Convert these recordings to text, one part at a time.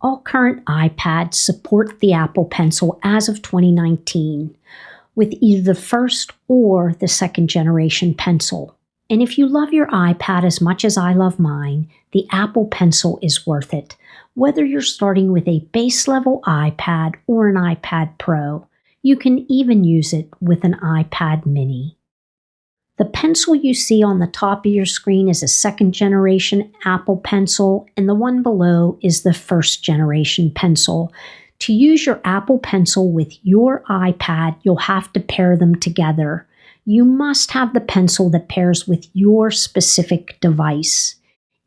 all current iPads support the Apple Pencil as of 2019, with either the first or the second generation pencil. And if you love your iPad as much as I love mine, the Apple Pencil is worth it. Whether you're starting with a base level iPad or an iPad Pro, you can even use it with an iPad mini. The pencil you see on the top of your screen is a second generation Apple Pencil, and the one below is the first generation pencil. To use your Apple Pencil with your iPad, you'll have to pair them together. You must have the pencil that pairs with your specific device.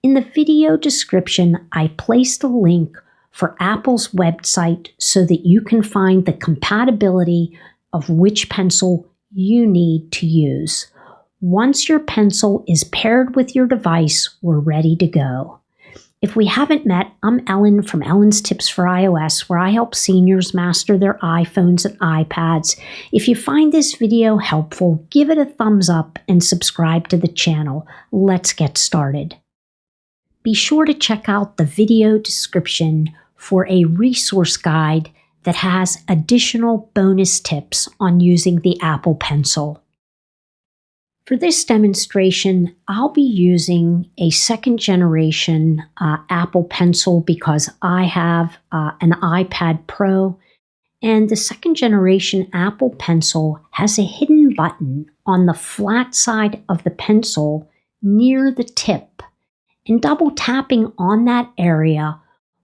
In the video description, I placed a link for Apple's website so that you can find the compatibility of which pencil you need to use. Once your pencil is paired with your device, we're ready to go. If we haven't met, I'm Ellen from Ellen's Tips for iOS, where I help seniors master their iPhones and iPads. If you find this video helpful, give it a thumbs up and subscribe to the channel. Let's get started. Be sure to check out the video description for a resource guide that has additional bonus tips on using the Apple Pencil. For this demonstration, I'll be using a second generation Apple Pencil because I have an iPad Pro, and the second generation Apple Pencil has a hidden button on the flat side of the pencil near the tip, and double tapping on that area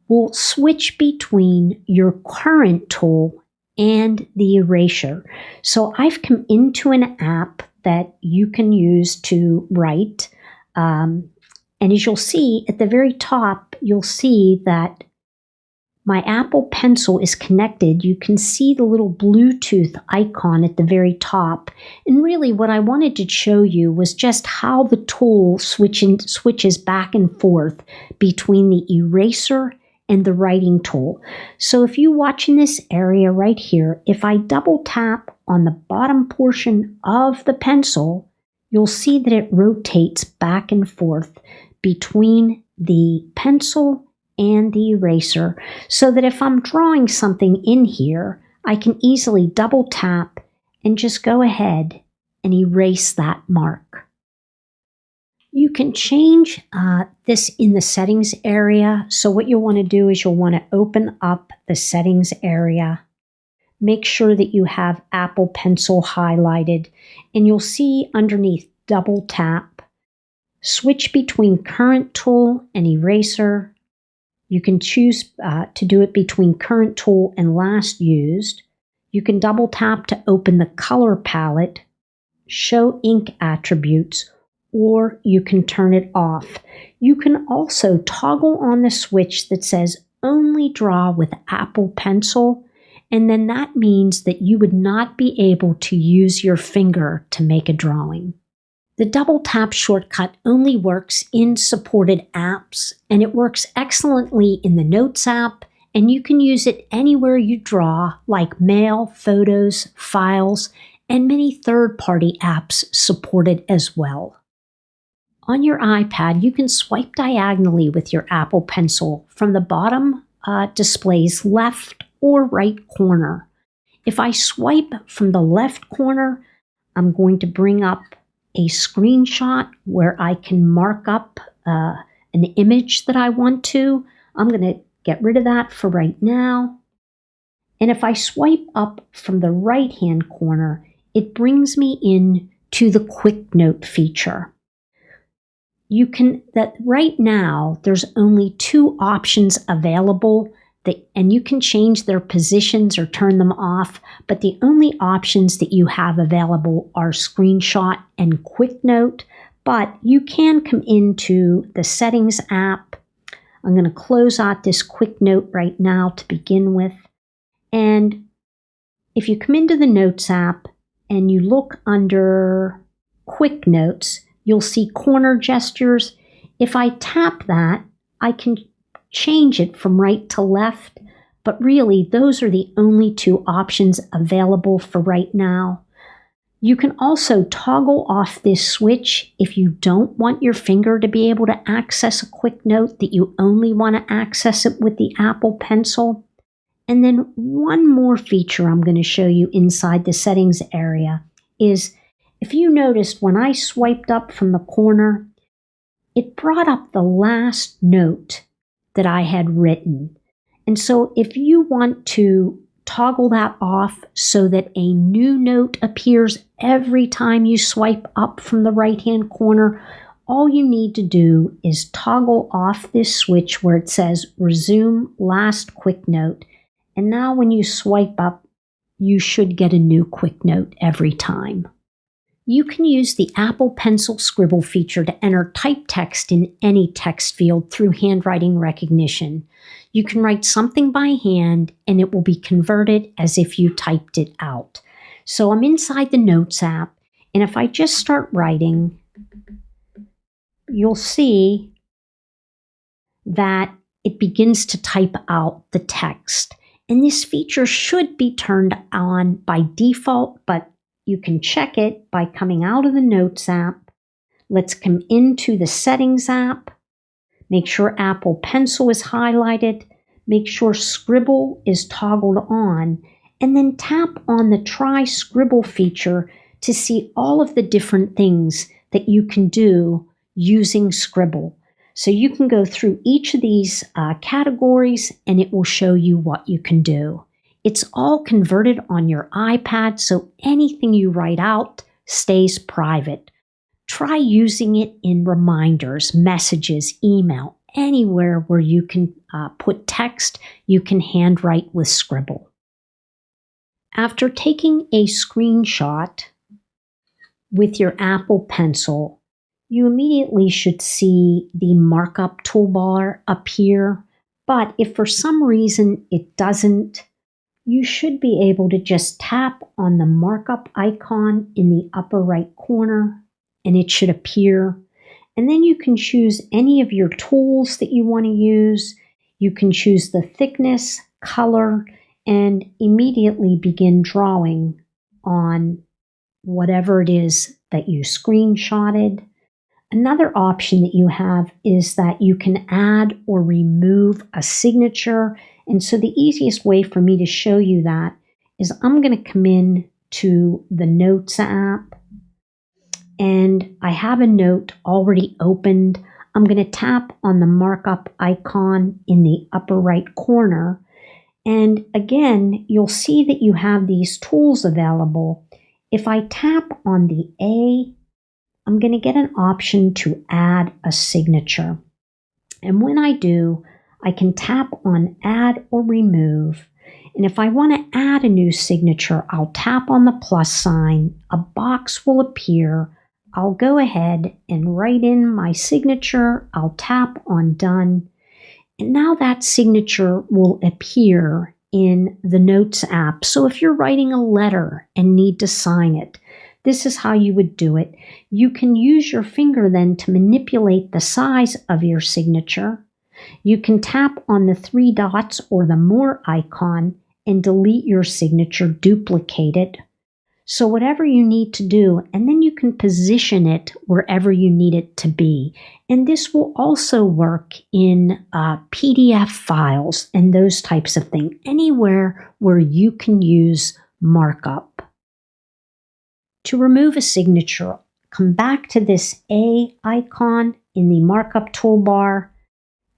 will switch between your current tool and the eraser. So I've come into an app that you can use to write. And as you'll see at the very top, you'll see that my Apple Pencil is connected. You can see the little Bluetooth icon at the very top. And really what I wanted to show you was just how the tool switches back and forth between the eraser and the writing tool. So if you watch in this area right here, if I double tap on the bottom portion of the pencil, you'll see that it rotates back and forth between the pencil and the eraser, so that if I'm drawing something in here, I can easily double tap and just go ahead and erase that mark. You can change this in the settings area. So what you'll want to do is you'll want to open up the settings area. Make sure that you have Apple Pencil highlighted, and you'll see underneath double tap, switch between current tool and eraser. You can choose to do it between current tool and last used. You can double tap to open the color palette, show ink attributes, or you can turn it off. You can also toggle on the switch that says only draw with Apple Pencil, and then that means that you would not be able to use your finger to make a drawing. The double tap shortcut only works in supported apps, and it works excellently in the Notes app, and you can use it anywhere you draw, like Mail, Photos, Files, and many third-party apps support it as well. On your iPad, you can swipe diagonally with your Apple Pencil from the bottom display's left or right corner. If I swipe from the left corner, I'm going to bring up a screenshot where I can mark up an image that I want to. I'm going to get rid of that for right now. And if I swipe up from the right-hand corner, it brings me in to the Quick Note feature. Right now, there's only two options available, and you can change their positions or turn them off, but the only options that you have available are Screenshot and Quick Note, but you can come into the Settings app. I'm going to close out this Quick Note right now to begin with, and if you come into the Notes app and you look under Quick Notes, you'll see corner gestures. If I tap that, I can change it from right to left, but really those are the only two options available for right now. You can also toggle off this switch if you don't want your finger to be able to access a quick note, that you only want to access it with the Apple Pencil. And then one more feature I'm going to show you inside the settings area is, if you noticed when I swiped up from the corner, it brought up the last note that I had written. And so if you want to toggle that off so that a new note appears every time you swipe up from the right-hand corner, all you need to do is toggle off this switch where it says Resume Last Quick Note. And now when you swipe up, you should get a new quick note every time. You can use the Apple Pencil Scribble feature to enter typed text in any text field through handwriting recognition. You can write something by hand and it will be converted as if you typed it out. So I'm inside the Notes app, and if I just start writing, you'll see that it begins to type out the text. And this feature should be turned on by default, but you can check it by coming out of the Notes app. Let's come into the Settings app. Make sure Apple Pencil is highlighted. Make sure Scribble is toggled on. And then tap on the Try Scribble feature to see all of the different things that you can do using Scribble. So you can go through each of these categories and it will show you what you can do. It's all converted on your iPad, so anything you write out stays private. Try using it in reminders, messages, email, anywhere where you can put text, you can handwrite with Scribble. After taking a screenshot with your Apple Pencil, you immediately should see the Markup toolbar appear, but if for some reason it doesn't, you should be able to just tap on the Markup icon in the upper right corner and it should appear. And then you can choose any of your tools that you want to use. You can choose the thickness, color, and immediately begin drawing on whatever it is that you screenshotted. Another option that you have is that you can add or remove a signature. And so the easiest way for me to show you that is I'm going to come in to the Notes app and I have a note already opened. I'm going to tap on the Markup icon in the upper right corner. And again, you'll see that you have these tools available. If I tap on the A, I'm going to get an option to add a signature. And when I do, I can tap on Add or Remove. And if I want to add a new signature, I'll tap on the plus sign. A box will appear. I'll go ahead and write in my signature. I'll tap on Done. And now that signature will appear in the Notes app. So if you're writing a letter and need to sign it, this is how you would do it. You can use your finger then to manipulate the size of your signature. You can tap on the three dots or the More icon and delete your signature, duplicate it. So whatever you need to do, and then you can position it wherever you need it to be. And this will also work in PDF files and those types of things, anywhere where you can use Markup. To remove a signature, come back to this A icon in the Markup toolbar,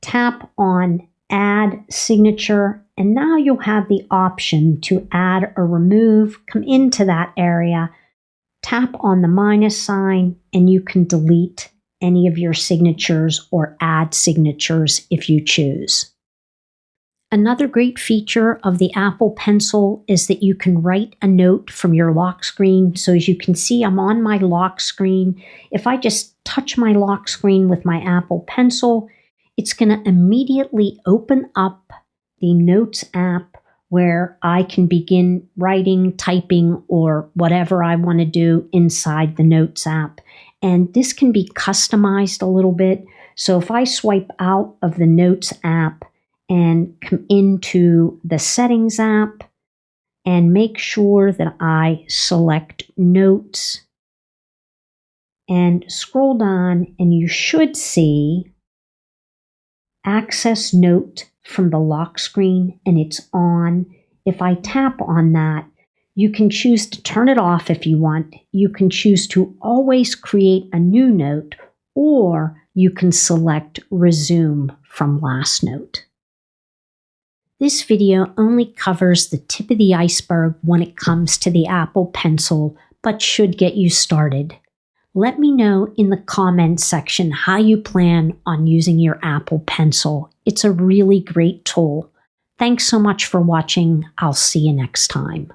tap on Add Signature, and now you'll have the option to add or remove. Come into that area, tap on the minus sign, and you can delete any of your signatures or add signatures if you choose. Another great feature of the Apple Pencil is that you can write a note from your lock screen. So as you can see, I'm on my lock screen. If I just touch my lock screen with my Apple Pencil, it's going to immediately open up the Notes app where I can begin writing, typing, or whatever I want to do inside the Notes app. And this can be customized a little bit. So if I swipe out of the Notes app and come into the Settings app and make sure that I select Notes and scroll down, and you should see Access Note from the lock screen, and it's on. If I tap on that, you can choose to turn it off if you want. You can choose to always create a new note, or you can select Resume from last note. This video only covers the tip of the iceberg when it comes to the Apple Pencil, but should get you started. Let me know in the comments section how you plan on using your Apple Pencil. It's a really great tool. Thanks so much for watching. I'll see you next time.